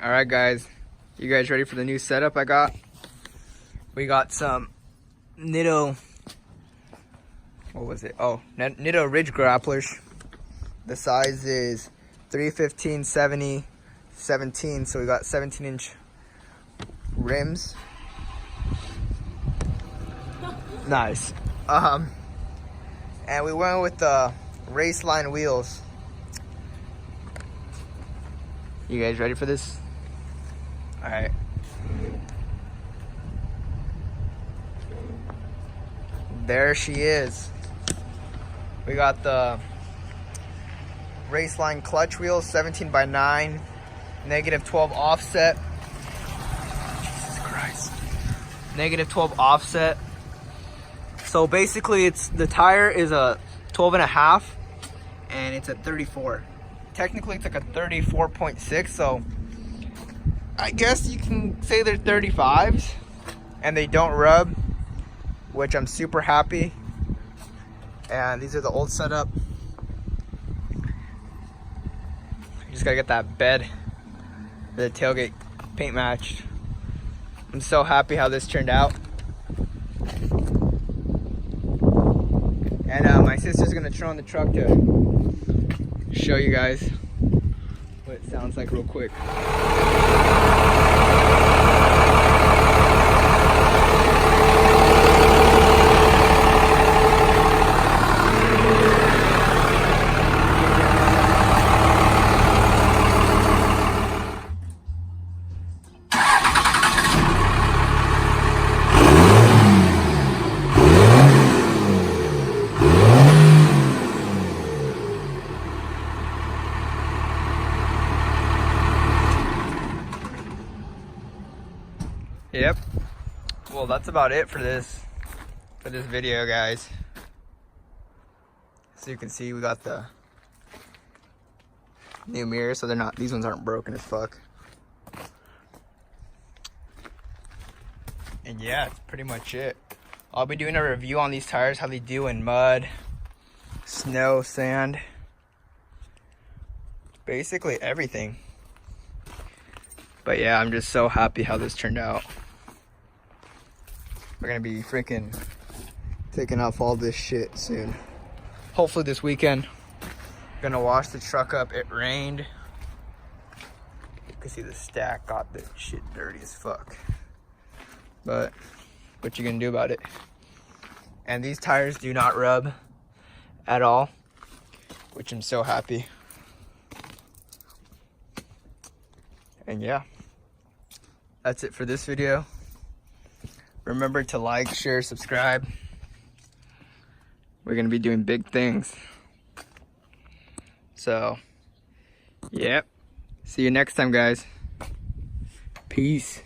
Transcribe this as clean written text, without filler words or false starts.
All right, guys. You guys ready for the new setup I got? We got some nitto. What was it? Oh, nitto ridge grapplers. The size is 315, 70, 17. So we got 17-inch rims. Nice. And we went with the raceline wheels. You guys ready for this? All right. There she is. We got the raceline clutch wheels, 17x9, -12 offset. Jesus Christ. -12 offset. So basically the tire is a 12.5 and it's a 34. Technically it's like a 34.6, so I guess you can say they're 35s and they don't rub, which I'm super happy. And these are the old setup. You just gotta get that bed for the tailgate paint matched. I'm so happy how this turned out. And my sister's gonna turn on the truck to show you guys what it sounds like real quick. Yep. Well, that's about it for this video, guys. So you can see we got the new mirrors, so these ones aren't broken as fuck. And yeah, that's pretty much it. I'll be doing a review on these tires, how they do in mud, snow, sand, basically everything. But yeah, I'm just so happy how this turned out. We're gonna be freaking taking off all this shit soon. Hopefully this weekend. Gonna wash the truck up. It rained. You can see the stack got this shit dirty as fuck. But what you gonna do about it? And these tires do not rub at all, which I'm so happy. And yeah, that's it for this video. Remember to like, share, subscribe. We're gonna be doing big things. So, yep. See you next time, guys. Peace.